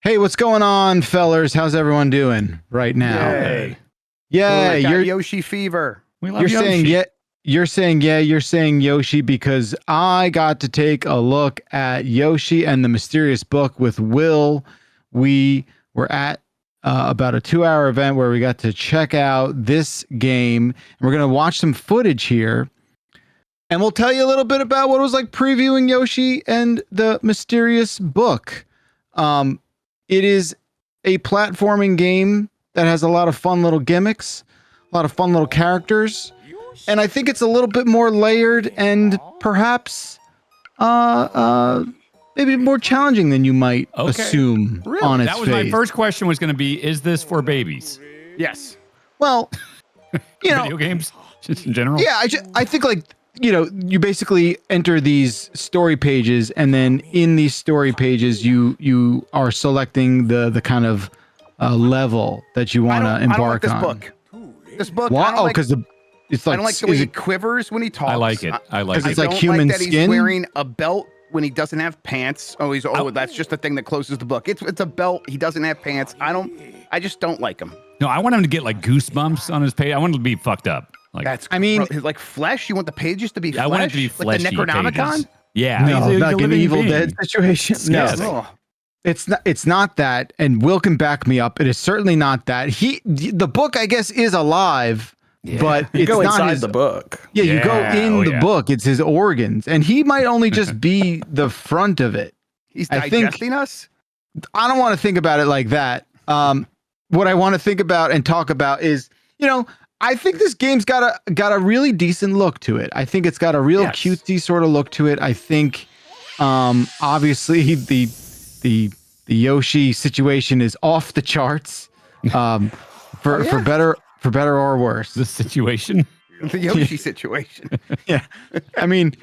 Hey, what's going on, fellers? How's everyone doing right now? Yay. Yeah, you're Yoshi fever. We love you're Yoshi. saying yeah. You're saying Yoshi because I got to take a look at Yoshi and the Mysterious Book with Will. We were at about a 2-hour event where we got to check out this game. And we're going to watch some footage here. And we'll tell you a little bit about what it was like previewing Yoshi and the Mysterious Book. It is a platforming game that has a lot of fun little gimmicks, a lot of fun little characters. And I think it's a little bit more layered and perhaps maybe more challenging than you might assume on its face. That was my first question was going to be, is this for babies? Yes. Well, Video games just in general? Yeah, I think you basically enter these story pages, and then in these story pages, you are selecting the kind of level that you want to embark on. I don't like this book. This book. Wow, because it's like I don't like the way he quivers when he talks. I like it. I like it. It's like human like that skin. He's wearing a belt when he doesn't have pants. That's just the thing that closes the book. It's a belt. He doesn't have pants. I just don't like him. No, I want him to get like goosebumps on his page. I want him to be fucked up. Like flesh. You want the pages to be flesh? I want it to be fleshy like the Necronomicon. Pages. Yeah, No, he's like a an living Evil being. Dead situation. No, it's not that. And Will can back me up. It is certainly not that. The book, I guess, is alive. Yeah. But you it's go not inside the book. Yeah, you go in the book. It's his organs, and he might only just be the front of it. He's digesting us. I don't want to think about it like that. What I want to think about and talk about is, I think this game's got a really decent look to it. I think it's got a real cutesy sort of look to it. I think, obviously the Yoshi situation is off the charts. For better or worse. The situation? The Yoshi situation. Yeah. I mean,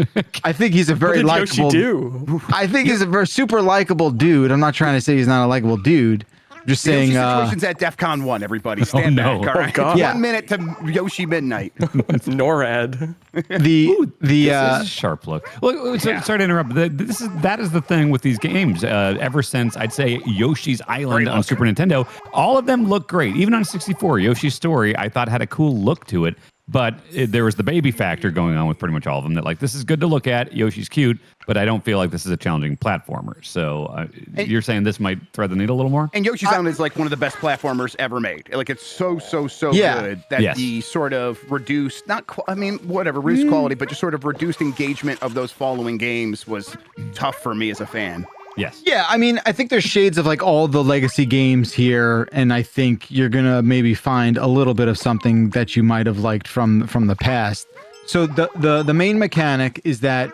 I think he's a very likable dude. I think he's a very super likable dude. I'm not trying to say he's not a likable dude. I'm just saying situation's at DEFCON 1, everybody. Stand back, all right? God. Yeah. 1 minute to Yoshi midnight. It's NORAD. This is a sharp look. Look, sorry to interrupt. That is the thing with these games. Ever since I'd say Yoshi's Island on Super Nintendo, all of them look great. Even on 64, Yoshi's Story I thought had a cool look to it. But there was the baby factor going on with pretty much all of them. That this is good to look at. Yoshi's cute, but I don't feel like this is a challenging platformer. So you're saying this might thread the needle a little more? And Yoshi's Island is like one of the best platformers ever made. Like it's so good that the sort of reduced, reduced quality, but just sort of reduced engagement of those following games was tough for me as a fan. Yes. Yeah, I mean, I think there's shades of all the legacy games here, and I think you're gonna maybe find a little bit of something that you might have liked from the past. So the main mechanic is that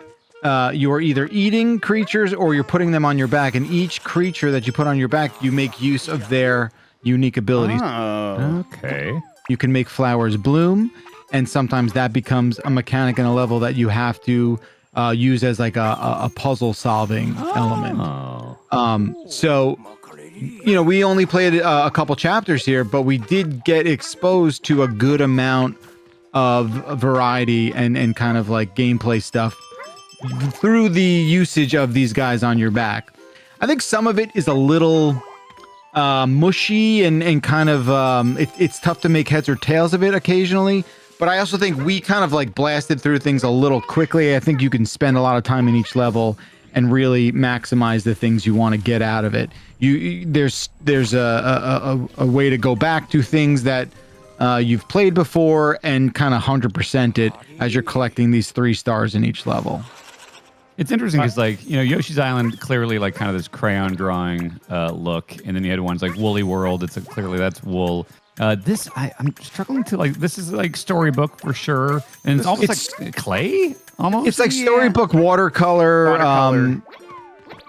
you are either eating creatures or you're putting them on your back, and each creature that you put on your back, you make use of their unique abilities. Oh. Okay. You can make flowers bloom, and sometimes that becomes a mechanic in a level that you have to use as a puzzle solving element. So we only played a couple chapters here, but we did get exposed to a good amount of variety and kind of gameplay stuff through the usage of these guys on your back. I think some of it is a little mushy and kind of it's tough to make heads or tails of it occasionally. But I also think we kind of blasted through things a little quickly. I think you can spend a lot of time in each level and really maximize the things you want to get out of it. There's a way to go back to things that you've played before and kind of 100% it as you're collecting these 3 stars in each level. It's interesting because Yoshi's Island clearly kind of this crayon drawing look, and then you had ones like Woolly World. It's clearly that's wool. I'm struggling to this is storybook for sure, and it's almost like clay. Almost, it's like storybook watercolor.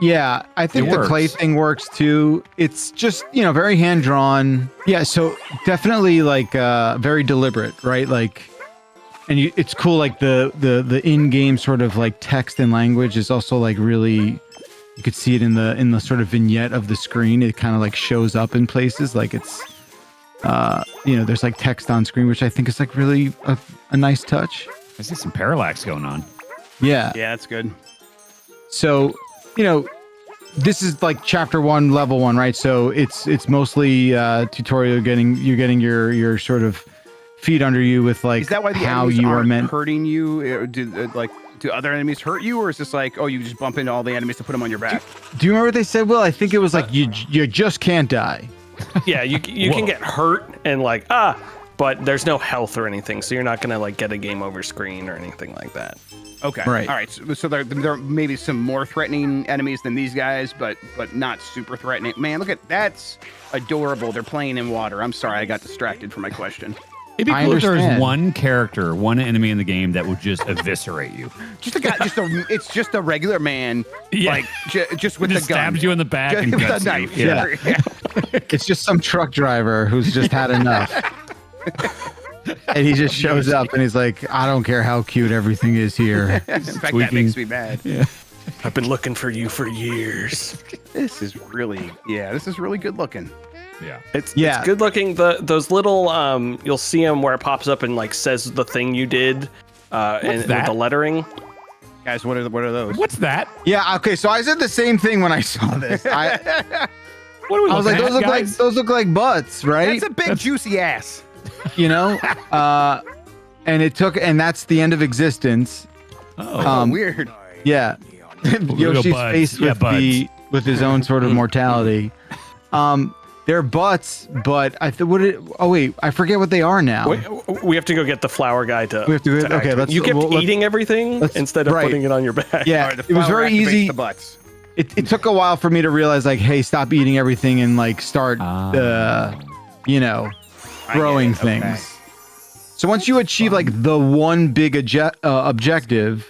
Yeah, I think the clay thing works too. It's just very hand drawn. Yeah, so definitely very deliberate, right? And it's cool. The in-game sort of text and language is also really. You could see it in the sort of vignette of the screen. It kind of shows up in places it's. There's text on screen, which I think is really a nice touch. I see some parallax going on. Yeah. Yeah, that's good. So, this is like chapter 1, level 1, right? So it's mostly tutorial. You're getting your sort of feet under you with like is that why the how enemies you aren't are meant hurting you? Do other enemies hurt you, or is this like, oh, you just bump into all the enemies to put them on your back? Do you remember what they said? Well, I think it was like you just can't die. Yeah, you can get hurt and like but there's no health or anything, so you're not gonna like get a game over screen or anything like that. Okay. Right. All right. So there may be some more threatening enemies than these guys, but not super threatening. Man, look at that's adorable. They're playing in water. I'm sorry, I got distracted from my question. It'd be cool if there was one character, one enemy in the game that would just eviscerate you. Just a guy. It's just a regular man. Yeah. Like just with just a gun. Stabs you in the back and with guts a knife. you. Yeah. It's just some truck driver who's just had enough. And he just shows up and he's like, I don't care how cute everything is here. In fact, that makes me mad. Yeah. I've been looking for you for years. This is really good looking. Yeah. It's good looking. Those little you'll see them where it pops up and like says the thing you did with the lettering. Guys, what are those? What's that? Yeah, okay, so I said the same thing when I saw this. I was like, those look like butts, right? That's a big juicy ass. You know? And that's the end of existence. Oh, weird. Yeah. Yoshi's faced with his own sort of mortality. They're butts, but I forget what they are now. We have to go get the flower guy to. We have to go. Okay, you kept eating everything instead of putting it on your back. Yeah, right, it was very easy. The butts. It took a while for me to realize, like, hey, stop eating everything and like start, growing things. Okay. So once you achieve like the one big objective,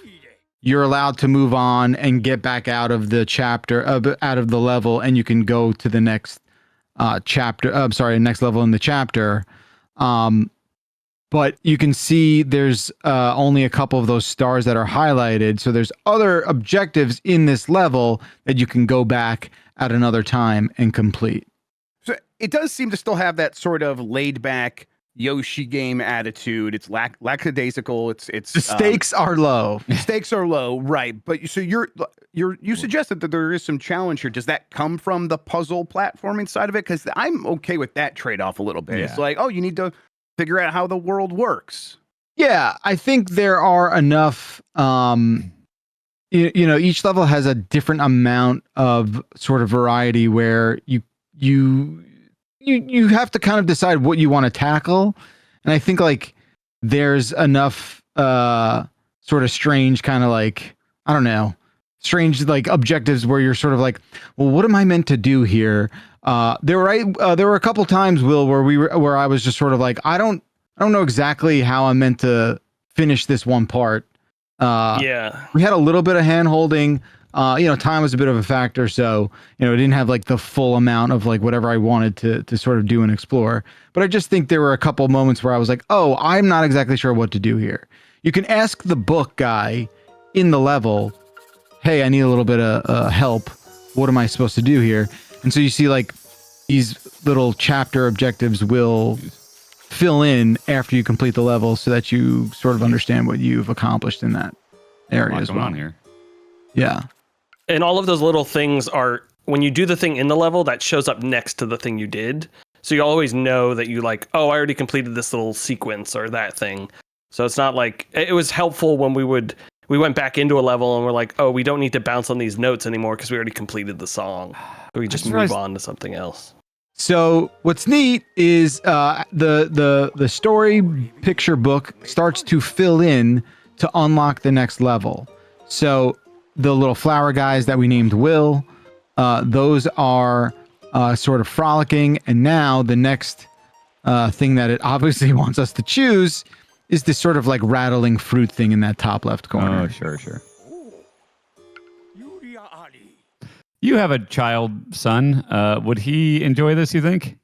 you're allowed to move on and get back out of the chapter, out of the level, and you can go to the next next level in the chapter. But you can see there's only a couple of those stars that are highlighted. So there's other objectives in this level that you can go back at another time and complete. So it does seem to still have that sort of laid back Yoshi game attitude. It's lackadaisical. It's the stakes are low. Stakes are low, right? But so you suggested that there is some challenge here. Does that come from the puzzle platforming side of it? Because I'm okay with that trade-off a little bit. Yeah. It's like, oh, you need to figure out how the world works. Yeah, I think there are enough. Each level has a different amount of sort of variety where you have to kind of decide what you want to tackle. And I think like there's enough sort of strange kind of like, I don't know, strange like objectives where you're sort of like, well, what am I meant to do here? There were a couple times, Will, where I was just sort of like, I don't know exactly how I'm meant to finish this one part. We had a little bit of hand holding. Time was a bit of a factor, so it didn't have like the full amount of like whatever I wanted to sort of do and explore. But I just think there were a couple moments where I was like, oh, I'm not exactly sure what to do here. You can ask the book guy in the level, hey, I need a little bit of help. What am I supposed to do here? And so you see like these little chapter objectives will fill in after you complete the level so that you sort of understand what you've accomplished in that area as well. Here. Yeah. And all of those little things are, when you do the thing in the level, that shows up next to the thing you did. So you always know that you like, oh, I already completed this little sequence or that thing. So it's not like, it was helpful when we went back into a level and we're like, oh, we don't need to bounce on these notes anymore because we already completed the song. So we just move on to something else. So what's neat is the story picture book starts to fill in to unlock the next level. So the little flower guys that we named Will, those are sort of frolicking. And now the next thing that it obviously wants us to choose is this sort of like rattling fruit thing in that top left corner. Oh, sure. You have a child son. Would he enjoy this, you think?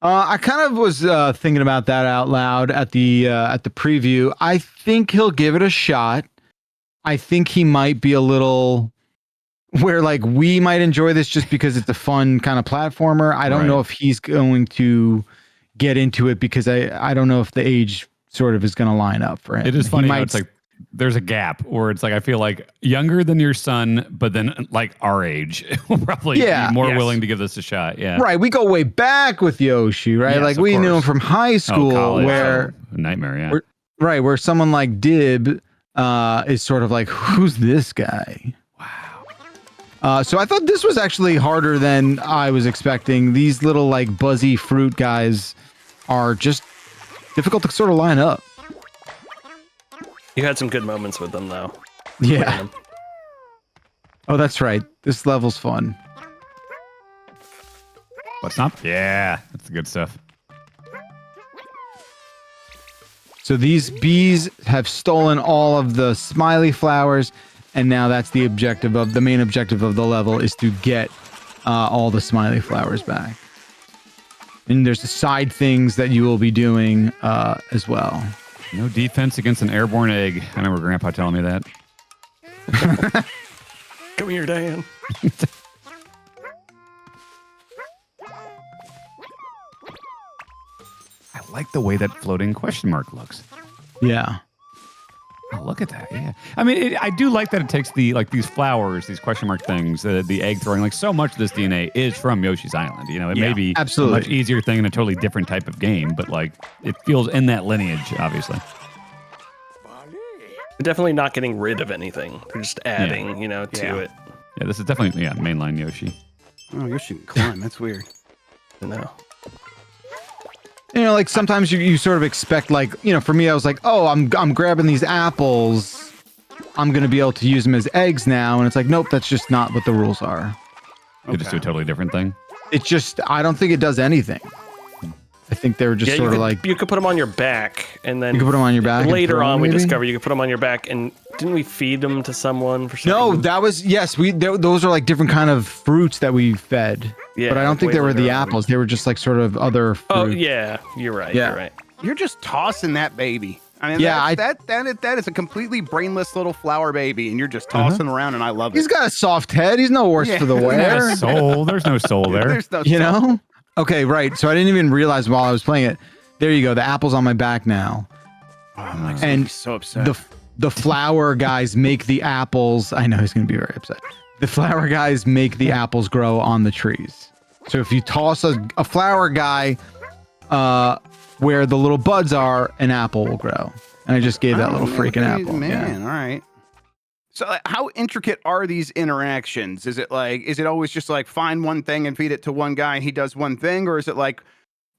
I kind of was thinking about that out loud at the preview. I think he'll give it a shot. I think he might be a little where like we might enjoy this just because it's a fun kind of platformer. I don't know if he's going to get into it because I don't know if the age sort of is going to line up for him. It is funny how it's like there's a gap where it's like I feel like younger than your son, but then like our age will probably be more willing to give this a shot. Yeah, right. We go way back with Yoshi, right? Yes, like we knew him from high school, college, where a nightmare. Yeah, where someone like Dib is sort of like, who's this guy? Wow. So I thought this was actually harder than I was expecting. These little like buzzy fruit guys are just difficult to sort of line up. You had some good moments with them, though. Yeah. Oh, that's right. This level's fun. What's up? Yeah, that's the good stuff. So these bees have stolen all of the smiley flowers, and now that's the main objective of the level is to get all the smiley flowers back. And there's the side things that you will be doing as well. No defense against an airborne egg. I remember Grandpa telling me that. Come here, Dan. I like the way that floating question mark looks. Yeah. Oh, look at that. Yeah. I mean, I do like that it takes these flowers, these question mark things, the egg throwing. Like so much of this DNA is from Yoshi's Island. You know, it may be a much easier thing in a totally different type of game, but like it feels in that lineage, obviously. Definitely not getting rid of anything. They're just adding, to it. Yeah, this is definitely mainline Yoshi. Oh, Yoshi can climb. That's weird. No. Like sometimes you sort of expect like, for me, I was like, oh, I'm grabbing these apples. I'm going to be able to use them as eggs now. And it's like, nope, that's just not what the rules are. They just do a totally different thing. It's just, I don't think it does anything. I think they were just sort of like... You could put them on your back, and then... You could put them on your back. Later on, we discovered you could put them on your back, and didn't we feed them to someone for something? No, that was... Yes, those are like different kind of fruits that we fed. Yeah, but I don't think they were the apples. They were just like sort of other fruit. Oh, yeah. You're right. Yeah. You're right. You're just tossing that baby. I mean, that is a completely brainless little flower baby, and you're just tossing around, and I love it. He's got a soft head. He's no worse for the wear. Soul. There's no soul there. There's no soul. know? Okay, right. So I didn't even realize while I was playing it. There you go. The apple's on my back now. Oh, I'm so upset. The flower guys make the apples. I know he's going to be very upset. The flower guys make the apples grow on the trees. So if you toss a flower guy where the little buds are, an apple will grow. And I just gave that little freaking apple. Man, all right. So how intricate are these interactions? Is it always just like find one thing and feed it to one guy and he does one thing? Or is it like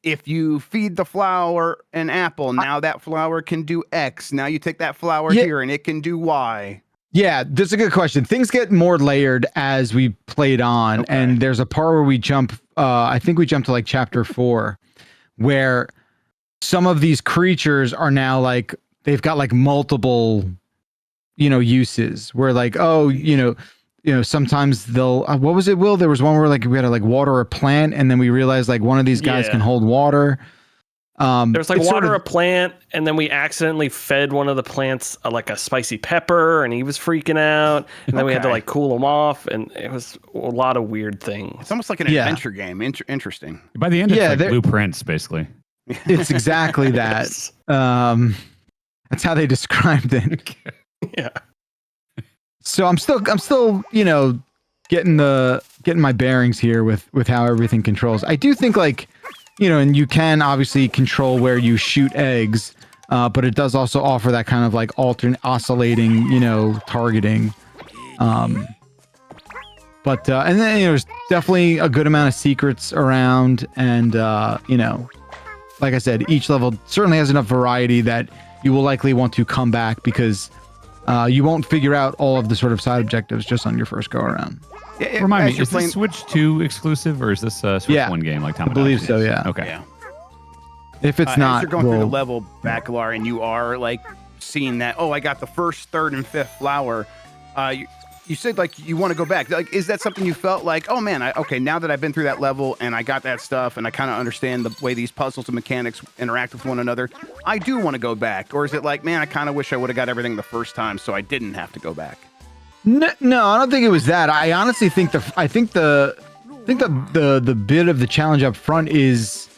if you feed the flower an apple, now that flower can do X. Now you take that flower here and it can do Y. Yeah, that's a good question. Things get more layered as we played on. And there's a part where we jump, I think we jumped to like chapter 4, where some of these creatures are now like, they've got like multiple uses where like, sometimes they'll, what was it, Will? There was one where like we had to like water a plant and then we realized like one of these guys can hold water. There's like water a plant and then we accidentally fed one of the plants like a spicy pepper and he was freaking out and then we had to like cool him off and it was a lot of weird things. It's almost like an adventure game. Interesting. By the end, it's like blueprints basically. It's exactly that. That's how they described it. Yeah. So I'm still, getting my bearings here with how everything controls. I do think like, and you can obviously control where you shoot eggs, but it does also offer that kind of like oscillating, targeting. But and then there's definitely a good amount of secrets around, and like I said, each level certainly has enough variety that you will likely want to come back because you won't figure out all of the sort of side objectives just on your first go around. Yeah, remind me, is this Switch 2 exclusive or is this a Switch 1 game like Tom? I believe so, yeah. Okay. Yeah. If it's not, as you're going through the level, Bakalar, and you are like seeing that, I got the first, third, and fifth flower. You said like you want to go back. Like, is that something you felt like, oh man, now that I've been through that level and I got that stuff and I kind of understand the way these puzzles and mechanics interact with one another, I do want to go back? Or is it like, man, I kind of wish I would have got everything the first time so I didn't have to go back? No, I don't think it was that. I honestly think the bit of the challenge up front is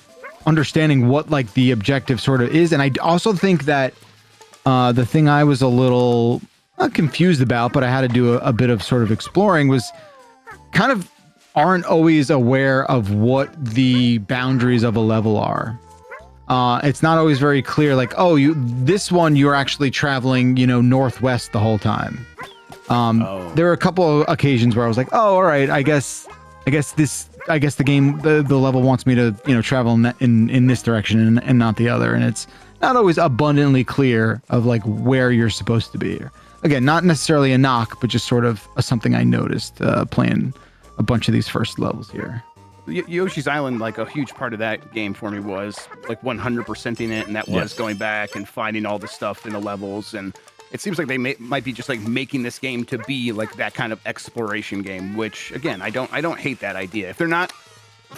understanding what like the objective sort of is, and I also think that the thing I was a little not confused about, but I had to do a bit of sort of exploring, was kind of aren't always aware of what the boundaries of a level are. It's not always very clear, like, oh, this one you're actually traveling, northwest the whole time. There were a couple of occasions where I was like, oh, all right, I guess the game, the level wants me to, travel in this direction and not the other. And it's not always abundantly clear of like where you're supposed to be. Again, not necessarily a knock, but just sort of something I noticed playing a bunch of these first levels here. Yoshi's Island, like a huge part of that game for me was like 100%ing it, and that was going back and finding all the stuff in the levels. And it seems like they might be just like making this game to be like that kind of exploration game, which again, I don't hate that idea. If they're not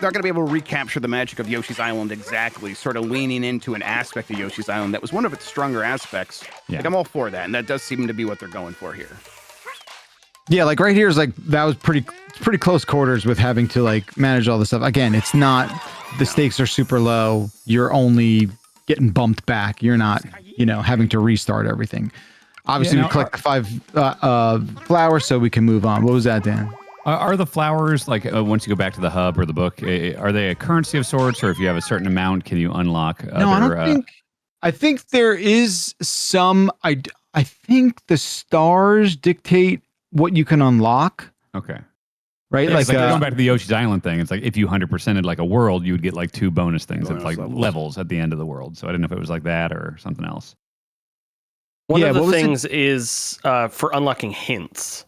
going to be able to recapture the magic of Yoshi's Island exactly, sort of leaning into an aspect of Yoshi's Island that was one of its stronger aspects, like I'm all for that, and that does seem to be what they're going for here. Yeah, like right here is like, that was pretty close quarters with having to like manage all this stuff. Again, it's not, the stakes are super low. You're only getting bumped back. You're not, having to restart everything. Obviously, we collect the 5 flowers so we can move on. What was that, Dan? Are the flowers, like once you go back to the hub or the book, are they a currency of sorts, or if you have a certain amount, can you unlock other... No, I don't think... I think there is some... I think the stars dictate what you can unlock. Okay. Right? Yeah, like going back to the Yoshi's Island thing, it's like if you 100%ed like a world, you would get like 2 bonus things. It's like levels at the end of the world. So I didn't know if it was like that or something else. One of the things is for unlocking hints.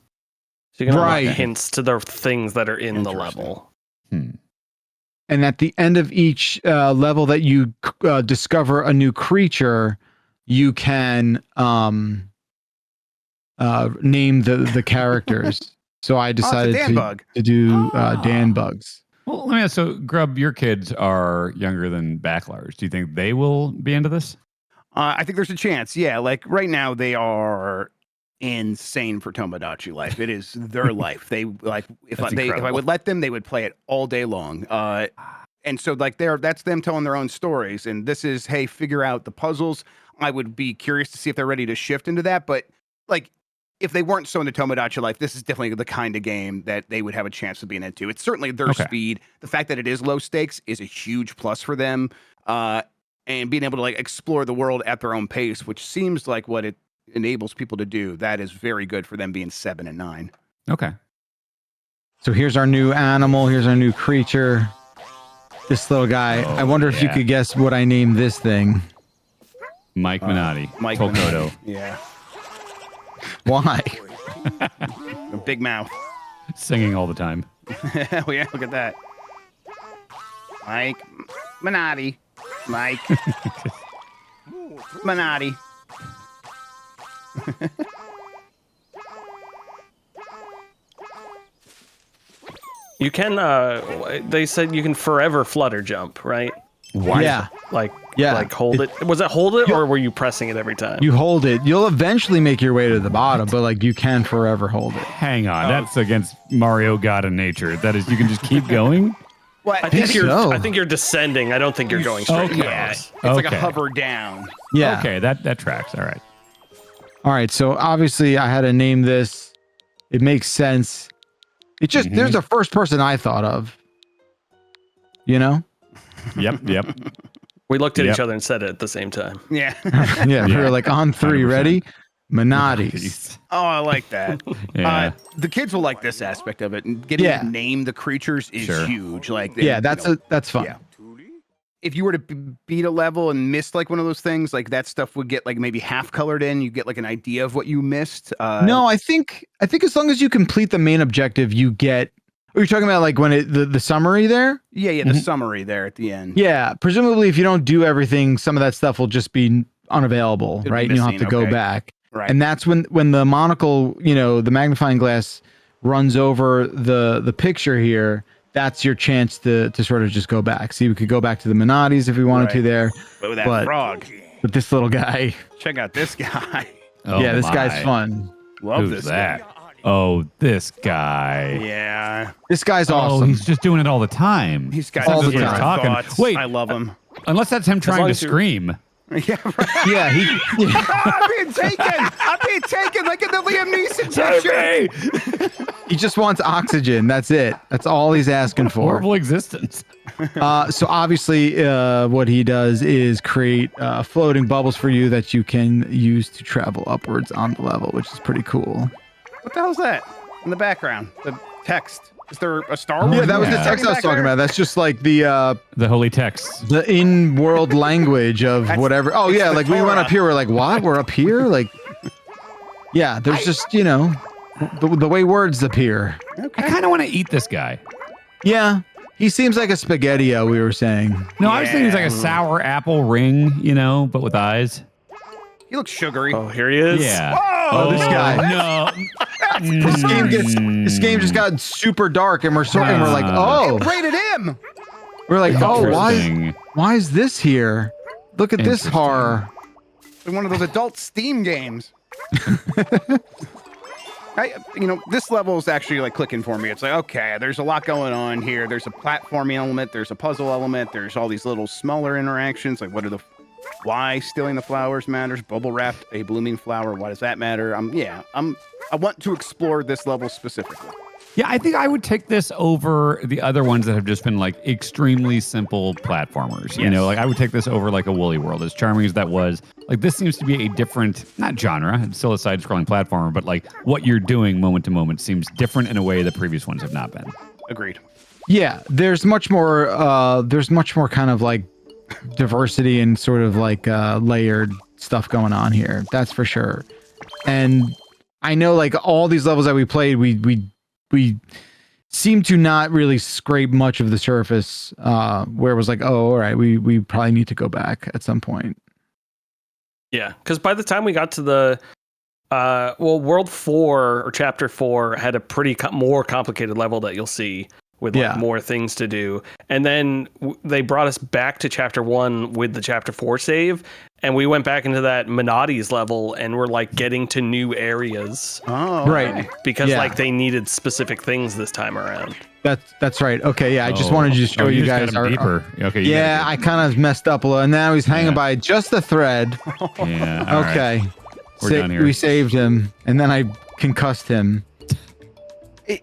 So you can unlock hints to the things that are in the level. And at the end of each level that you discover a new creature, you can name the characters. So I decided to do Dan Bugs. Well, let me ask, so Grubb, your kids are younger than Bakalars. Do you think they will be into this? I think there's a chance. Yeah, like right now they are insane for Tomodachi Life. It is their life. They like if I would let them, they would play it all day long. And so like that's them telling their own stories. And this is, hey, figure out the puzzles. I would be curious to see if they're ready to shift into that. But like, if they weren't so into Tomodachi Life, this is definitely the kind of game that they would have a chance of being into. It's certainly their speed. The fact that it is low stakes is a huge plus for them. And being able to like explore the world at their own pace, which seems like what it enables people to do, that is very good for them being 7 and 9. Okay. So here's our new animal. Here's our new creature. This little guy. I wonder if you could guess what I named this thing. Mike Minotti. Mike Tokoto. Minotti. Yeah. Why? A big mouth. Singing all the time. Oh, yeah, look at that. Mike Minotti. Mike Minotti. You can, they said you can forever flutter jump, right? What? Yeah. Like hold it. Was it hold it or were you pressing it every time? You hold it. You'll eventually make your way to the bottom, but like you can forever hold it. Hang on. That's against Mario God of Nature. That is, you can just keep going? Well, I think you're descending. I don't think you're going straight. Yeah. It's like a hover down. Yeah. Okay, that tracks. All right. All right. So obviously I had to name this. It makes sense. It just there's a first person I thought of. Yep. We looked at each other and said it at the same time. Yeah. Yeah. We were like on 3, 100%. Ready? Minottis. Oh, I like that. Yeah. The kids will like this aspect of it, and getting to name the creatures is huge. Like, that's fun. Yeah. If you were to beat a level and miss like one of those things, like that stuff would get like maybe half colored in. You get like an idea of what you missed. No, I think as long as you complete the main objective, you get. Are you talking about like when the summary there? Yeah, the summary there at the end. Yeah, presumably if you don't do everything, some of that stuff will just be unavailable, right? And you'll have to go back. Right. And that's when the monocle, the magnifying glass runs over the picture here. That's your chance to sort of just go back. See, we could go back to the Minottis if we wanted to there. But with that frog. But this little guy. Check out this guy. Oh, yeah, this guy's fun. Love this guy. Oh, this guy. Yeah. This guy's awesome. Oh, he's just doing it all the time. He's got all the time. Talking. Thoughts. Wait, I love him. Unless that's him trying to scream. Yeah, right. Yeah, I'm being taken like in the Liam Neeson picture. he just wants oxygen. That's it. That's all he's asking for. Horrible existence. So obviously, what he does is create floating bubbles for you that you can use to travel upwards on the level, which is pretty cool. What the hell's that in the background? The text. Is there a Star Wars? Yeah, that was the text I was talking about. That's just like the holy text, the in-world language of whatever. Oh yeah, like we went up here. We're like, what? We're up here? Like, yeah. There's just the way words appear. Okay. I kind of want to eat this guy. Yeah, he seems like a spaghetti-o, we were saying. No, I was thinking he's like a sour apple ring, but with eyes. He looks sugary. Oh, here he is. Yeah. Whoa! Oh, this guy. No. This game just got super dark, and we're like, oh, Rated M. We're like, oh, why is this here? Look at this horror. It's one of those adult Steam games. This level is actually like clicking for me. It's like, okay, there's a lot going on here. There's a platforming element. There's a puzzle element. There's all these little smaller interactions. Like, why stealing the flowers matters? Bubble wrapped a blooming flower. Why does that matter? I want to explore this level specifically. Yeah, I think I would take this over the other ones that have just been like extremely simple platformers. Yes. I would take this over like a Woolly World, as charming as that was. Like, this seems to be a different, not genre, it's still a side-scrolling platformer, but like what you're doing moment to moment seems different in a way the previous ones have not been. Agreed. Yeah, there's much more kind of like diversity and sort of like layered stuff going on here. That's for sure. And I know like all these levels that we played, we seem to not really scrape much of the surface where it was like, oh, all right, we probably need to go back at some point. Yeah, because by the time we got to the World 4 or Chapter 4 had a pretty more complicated level that you'll see with like more things to do. And then they brought us back to Chapter 1 with the Chapter 4 save, and we went back into that Menades level, and we're like getting to new areas. Oh, right. Because like they needed specific things this time around. That's right. Okay, yeah, I just wanted to show you guys our deeper. Okay. Yeah, I kind of messed up a little, and now he's hanging by just the thread. Yeah. Okay. Right. We're done here. We saved him, and then I concussed him. This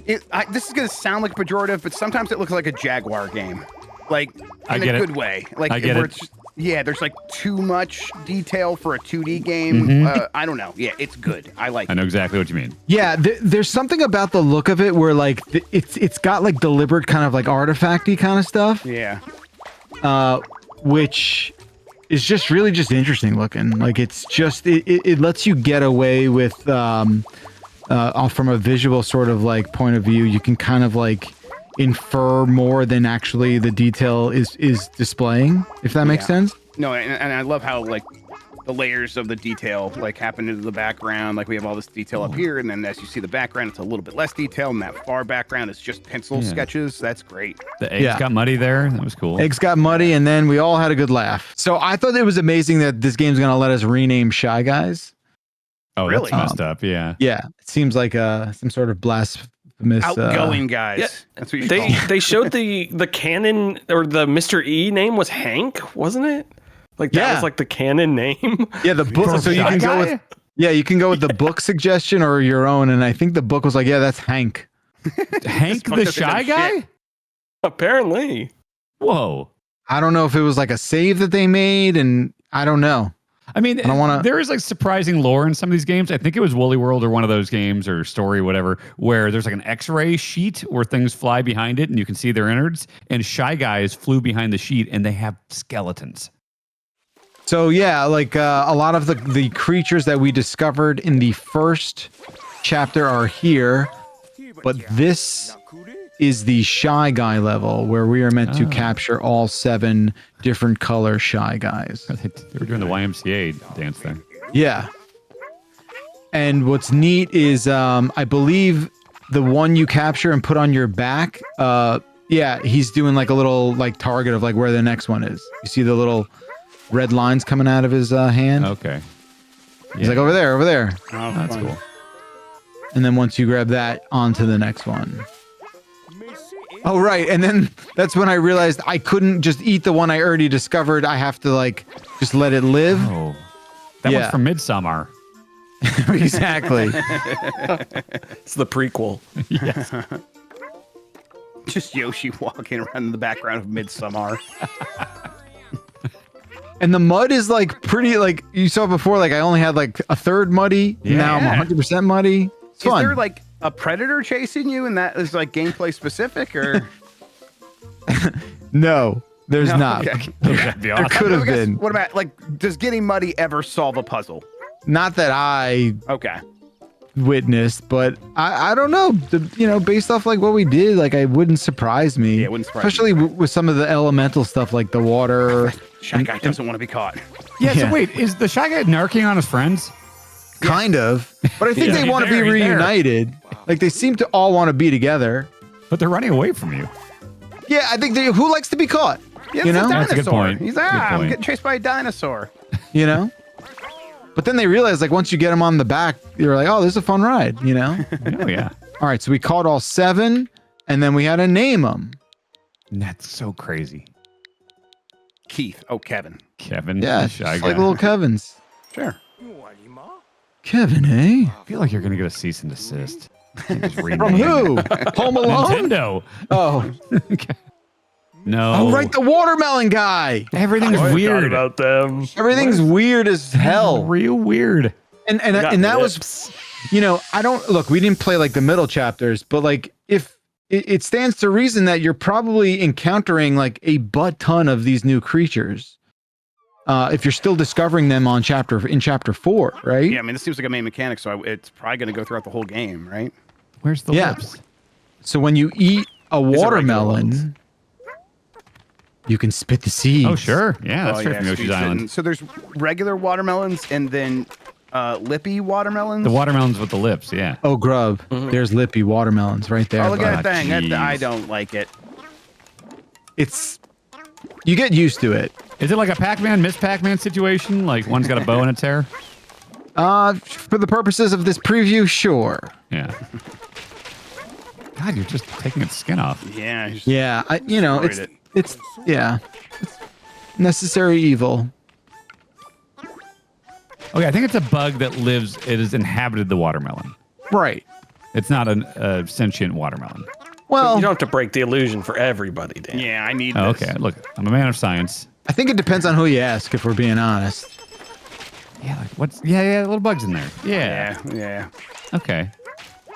is going to sound like pejorative, but sometimes it looks like a Jaguar game. Like, in a good way. Like, I get it. There's like too much detail for a 2D game. I don't know. Yeah, it's good. I like it. I know exactly what you mean. Yeah, there's something about the look of it where like it's got like deliberate kind of like artifacty kind of stuff. Yeah. Which is just really just interesting looking. Like it's just it lets you get away with from a visual sort of like point of view. You can kind of like infer more than actually the detail is displaying, if that makes sense. No, and I love how like the layers of the detail like happen into the background. Like we have all this detail up here, and then as you see the background, it's a little bit less detail, and that far background is just pencil sketches. That's great. The eggs got muddy there. That was cool. Eggs got muddy, and then we all had a good laugh. So I thought it was amazing that this game's gonna let us rename Shy Guys. Oh, really? That's messed up. Yeah. Yeah, it seems like some sort of blasphemous outgoing guys. Yeah, that's what they showed the canon, or the Mr. E name was Hank, wasn't it? Like that was like the canon name. Yeah, the book. So you can go with you can go with the book suggestion or your own, and I think the book was like, yeah, that's Hank. Hank the Shy Guy? Shit. Apparently. Whoa. I don't know if it was like a save that they made, and I don't know. I mean, there is like surprising lore in some of these games. I think it was Woolly World or one of those games or Story, whatever, where there's like an X-ray sheet where things fly behind it and you can see their innards. And Shy Guys flew behind the sheet and they have skeletons. So yeah, like a lot of the creatures that we discovered in the first chapter are here, but this is the Shy Guy level where we are meant to capture all 7 different color Shy Guys. They were doing the YMCA dance there. Yeah. And what's neat is I believe the one you capture and put on your back, he's doing like a little like target of like where the next one is. You see the little red lines coming out of his hand? Okay. He's like, over there. Oh, that's cool. And then once you grab that, on to the next one. Oh, right. And then that's when I realized I couldn't just eat the one I already discovered. I have to, like, just let it live. Oh. That one's from Midsommar. Exactly. It's the prequel. Yes. Just Yoshi walking around in the background of Midsommar. And the mud is, like, pretty, like, you saw before, like, I only had, like, a third muddy. Yeah. Now I'm 100% muddy. It's fun. Is there, like, a predator chasing you and that is, like, gameplay specific, or? No, there's not. Okay. That'd be awesome. There could have I guess, been. What about, like, does getting muddy ever solve a puzzle? Not that I Okay. witnessed, but I don't know. Based off, like, what we did, like, it wouldn't surprise me. Yeah, it wouldn't surprise Especially with some of the elemental stuff, like the water. Shy Guy doesn't want to be caught. Yeah, Yeah. so wait, is the Shy Guy narking on his friends? Kind of. But I think Yeah. they He's want to be there, he's there. reunited. Like, they seem to all want to be together. But they're running away from you. Yeah, I think who likes to be caught? Yeah, You it's know? a That's a good dinosaur. point. He's Good I'm point. getting chased by a dinosaur. You know? But then they realize, like, once you get them on the back, you're like, oh, this is a fun ride, you know? Oh, yeah. All right, so we caught all 7, and then we had to name them. That's so crazy. Keith. Oh, Kevin. Kevin, Yeah, the it's Shy just Guy. like little Kevins. Sure. Kevin, eh? I feel like you're going to get a cease and desist. Just From rename who? Home Alone? Nintendo. Oh. No. Oh, right, the watermelon guy. Everything's I forgot weird. about them. Everything's weird as hell. Real weird. And Got that was, lips. I don't look. We didn't play like the middle chapters, but like if it stands to reason that you're probably encountering like a butt ton of these new creatures, if you're still discovering them in chapter 4, right? Yeah, I mean, this seems like a main mechanic, so it's probably going to go throughout the whole game, right? Where's the Yeah. lips? So when you eat a regular ones? watermelon, you can spit the seeds. Oh, sure. Yeah, that's straight from Yoshi's Speed Island. Fitting. So there's regular watermelons and then lippy watermelons. The watermelons with the lips, yeah. Oh, Grubb. There's lippy watermelons right there. Oh, look at bud. that thing. jeez. I don't like it. You get used to it. Is it like a Pac-Man, Miss Pac-Man situation? Like one's got a bow and its hair? For the purposes of this preview, sure. Yeah. God, you're just taking its skin off. Yeah. Just Yeah, destroyed it's necessary evil. Okay, I think it's a bug that lives, it has inhabited the watermelon. Right. It's not a sentient watermelon. Well, You don't have to break the illusion for everybody, Dan. Yeah, I need Oh, this. okay. Look, I'm a man of science. I think it depends on who you ask, if we're being honest. Yeah, like what's, yeah, little bugs in there. Yeah. Yeah. Okay.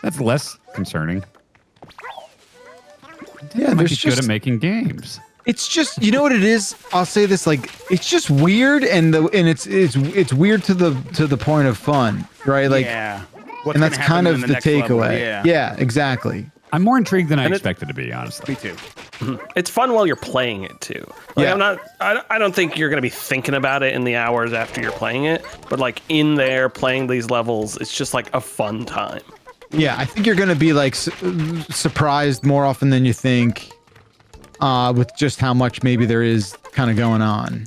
That's less concerning. Yeah, Might there's be good just at making games. it's just you know what it is. I'll say this, like it's just weird, and it's weird to the point of fun, right? Like, yeah. What's and that's gonna kind happen of in the next level? takeaway. Yeah. Exactly. I'm more intrigued than I And it- expected to be, honestly. Me too. It's fun while you're playing it too. Like, Yeah. I don't think you're gonna be thinking about it in the hours after you're playing it, but like in there playing these levels, it's just like a fun time. Yeah, I think you're gonna be like surprised more often than you think, with just how much maybe there is kind of going on.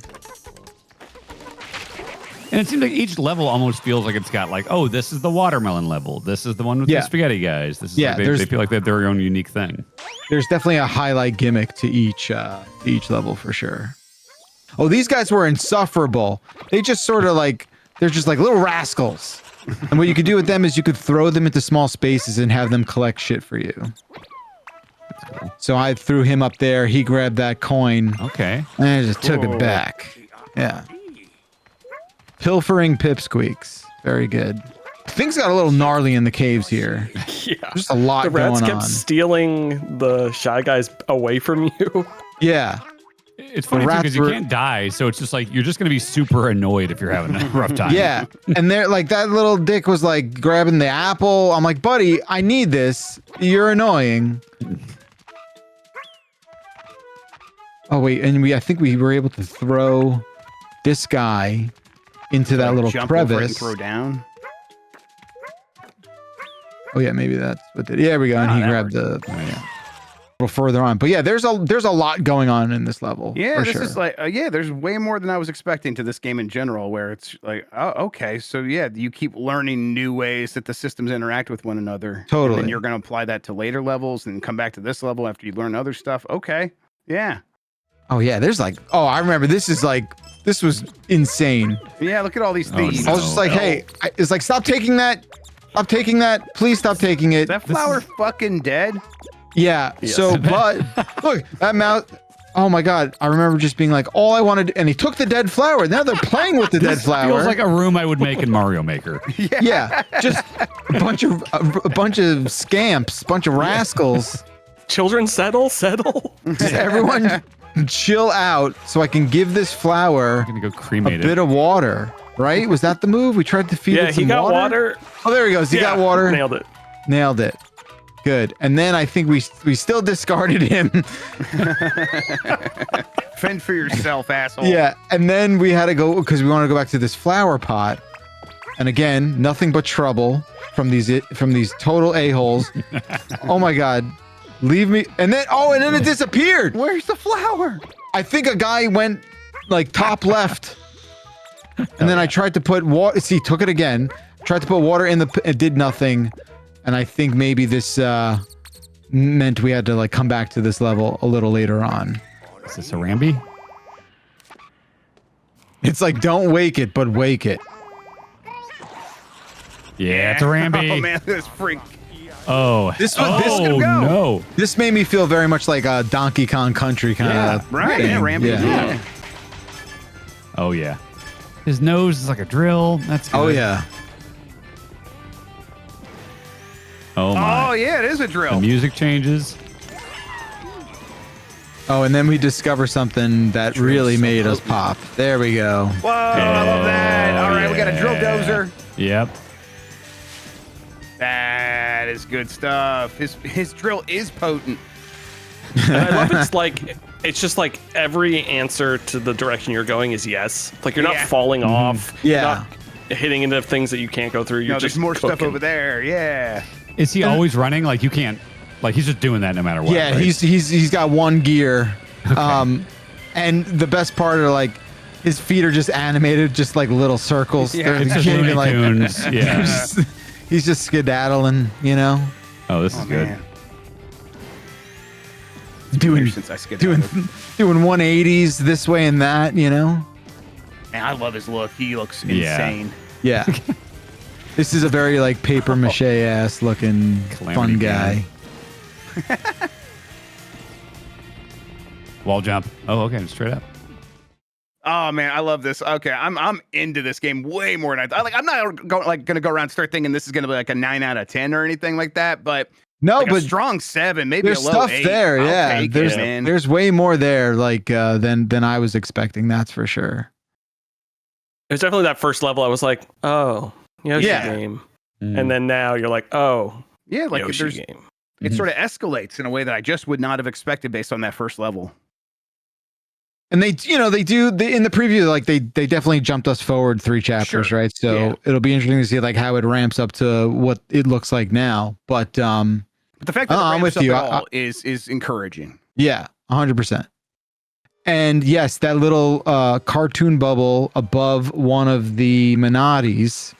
And it seems like each level almost feels like it's got like, oh, this is the watermelon level. This is the one with Yeah. the spaghetti guys. This is Yeah, like they feel like they have their own unique thing. There's definitely a highlight gimmick to each level for sure. Oh, these guys were insufferable. They just sort of like they're just like little rascals. And what you could do with them is you could throw them into small spaces and have them collect shit for you. So I threw him up there. He grabbed that coin Okay. and I just took Cool. it back. Yeah. Pilfering pipsqueaks. Very good. Things got a little gnarly in the caves here. Yeah. Just a lot The rats going kept on. stealing the Shy Guys away from you. Yeah. It's funny rats because you were- can't die, so it's just like you're just gonna be super annoyed if you're having a rough time. Yeah. And they're like that little dick was like grabbing the apple. I'm like, buddy, I need this. You're annoying. Oh wait, and I think we were able to throw this guy into that little Jump over it and crevice. throw down. Oh yeah, maybe that's what did. Yeah, there we go. And Oh, he that grabbed the. Oh, yeah. further on. But yeah, there's a lot going on in this level. Yeah, this is like there's way more than I was expecting to this game in general. Where it's like, oh, okay, so yeah, you keep learning new ways that the systems interact with one another. Totally, and you're going to apply that to later levels, and come back to this level after you learn other stuff. Okay, yeah. Oh yeah, there's like, I remember this was insane. Yeah, look at all these themes. I was just like, hey, it's like, stop taking that. Stop taking that. Please stop taking it. That flower fucking dead. Yeah. Yes. So, but look, that mouse. Oh my God. I remember just being like, all I wanted, and he took the dead flower. Now they're playing with the dead flower. Feels like a room I would make in Mario Maker. Yeah. Just a bunch of scamps, bunch of rascals. Children, settle. Just everyone chill out so I can give this flower I'm gonna go cremate a bit of water. Right? Was that the move? We tried to feed it some he got water. Oh, there he goes. He got water. Nailed it. Good. And then I think we still discarded him. Fend for yourself, asshole. Yeah. And then we had to go because we wanted to go back to this flower pot. And again, nothing but trouble from these total a-holes. Oh my God. Leave me. And then it disappeared. Where's the flower? I think a guy went like top left. And then I tried to put water. See, took it again. Tried to put water in it did nothing. And I think maybe this meant we had to like come back to this level a little later on. Is this a Rambi? It's like, don't wake it, but wake it. Yeah, it's a Rambi. Oh man, this freak. Oh, no. This made me feel very much like a Donkey Kong Country kind of right. thing. Yeah, Rambi. Yeah. Oh yeah. His nose is like a drill. That's good. Oh yeah. Oh my. Oh yeah, it is a drill. The music changes. Oh, and then we discover something that really made us pop. There we go. Whoa, I love that. All right, we got a drill dozer. Yep. That is good stuff. His drill is potent. And I love it's just like every answer to the direction you're going is yes. Like you're not falling off. Yeah. You're not hitting into things that you can't go through. You're just there's more cooking. stuff over there. Yeah. Is he always running? Like you can't. Like he's just doing that no matter what. Yeah, right? he's got one gear. Okay. And the best part are like his feet are just animated, just like little circles. Yeah, it's just Looney Tunes. Yeah. He's just skedaddling, you know. Oh, this is good. Man. Doing since I skedaddled. doing 180s this way and that, you know. Man, I love his look. He looks insane. Yeah. This is a very like paper mache ass looking fun guy. Wall jump. Oh, okay, straight up. Oh man, I love this. Okay, I'm into this game way more than I like. I'm not gonna go around and start thinking this is gonna be like a 9 out of 10 or anything like that. But no, like but a strong 7, maybe there's a low stuff 8. there. Yeah, man. There's way more there like than I was expecting. That's for sure. There's definitely that first level. I was like, oh, Yoshi game, and then now you're like, oh, yeah, like Yoshi game. It sort of escalates in a way that I just would not have expected based on that first level. And they do in the preview, like they definitely jumped us forward 3 chapters, right? So it'll be interesting to see like how it ramps up to what it looks like now. But the fact that it ramps up at all is encouraging. Yeah, 100%. And yes, that little cartoon bubble above one of the Menadis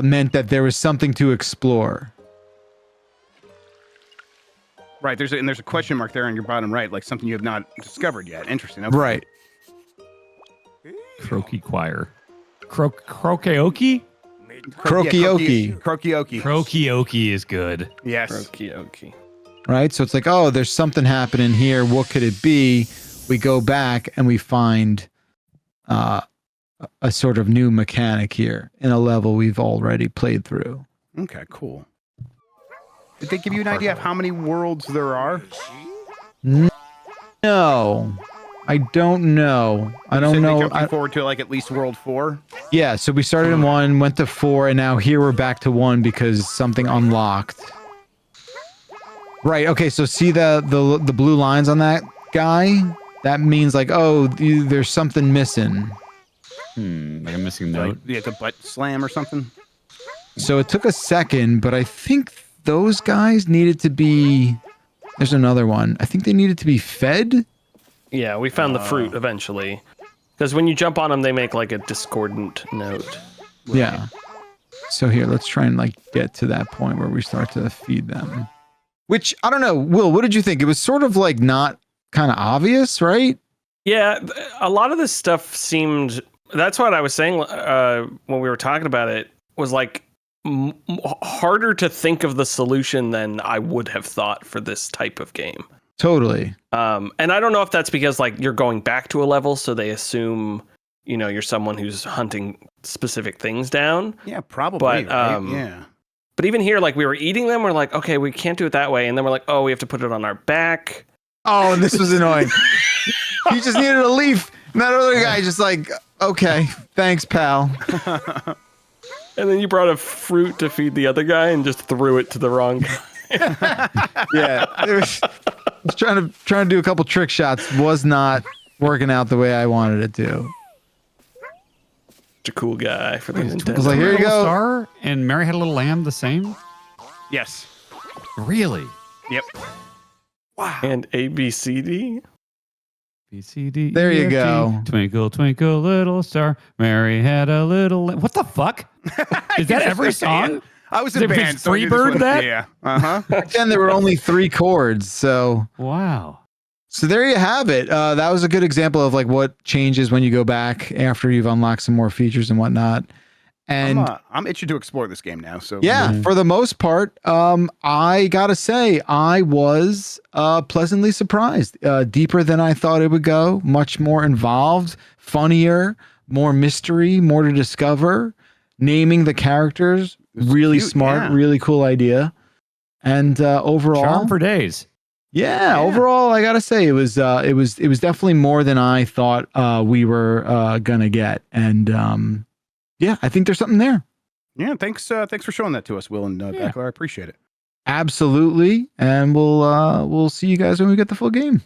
meant that there was something to explore. Right, there's a question mark there on your bottom right, like something you have not discovered yet. Interesting. Okay. Right. Croaky choir. Croakeoki? Croakeoki. Croakeoki. Croakeoki is good. Yes. Croakeoki. Right, so it's like, oh, there's something happening here. What could it be? We go back and we find a sort of new mechanic here in a level we've already played through. Okay, cool. Did they give you an idea of how many worlds there are? No, I don't know. I don't know. Jumping forward to like at least world 4. Yeah, so we started in 1, went to 4, and now here we're back to 1 because something unlocked. Right. Okay. So see the blue lines on that guy? That means like, oh, there's something missing. Like a missing note. Like, the butt slam or something. So it took a second, but I think those guys needed to be. There's another one. I think they needed to be fed. Yeah, we found the fruit eventually. Because when you jump on them, they make like a discordant note. Right? Yeah. So here, let's try and like get to that point where we start to feed them. Which, I don't know, Will, what did you think? It was sort of like not kind of obvious, right? Yeah, a lot of this stuff seemed... That's what I was saying when we were talking about it, was like harder to think of the solution than I would have thought for this type of game. Totally. And I don't know if that's because like you're going back to a level, so they assume, you know, you're someone who's hunting specific things down. Yeah, probably. But, right? Yeah. But even here, like we were eating them, we're like, okay, we can't do it that way. And then we're like, oh, we have to put it on our back. Oh, and this was annoying. He just needed a leaf. And that other guy just like, okay, thanks, pal. And then you brought a fruit to feed the other guy and just threw it to the wrong guy. Yeah. I was trying to do a couple trick shots. Was not working out the way I wanted it to. Such a cool guy for the Nintendo. I was like, here you go. Star and Mary Had a Little Lamb the same? Yes. Really? Yep. Wow. And ABCD? BCD. There you go. Twinkle, twinkle, little star. Mary had a little lamb. What the fuck? Is that every song? I was in band. So Freebird that? Yeah. Uh-huh. Back then there were only 3 chords, so... Wow. So there you have it. That was a good example of like what changes when you go back after you've unlocked some more features and whatnot. And I'm itching to explore this game now. So yeah, for the most part, I gotta say I was pleasantly surprised. Deeper than I thought it would go. Much more involved, funnier, more mystery, more to discover. Naming the characters, really cute, smart, really cool idea. And overall, charm for days. Yeah, overall, I gotta say it was definitely more than I thought we were gonna get, and yeah, I think there's something there. Yeah, thanks for showing that to us, Will and Bakalar. I appreciate it. Absolutely, and we'll see you guys when we get the full game.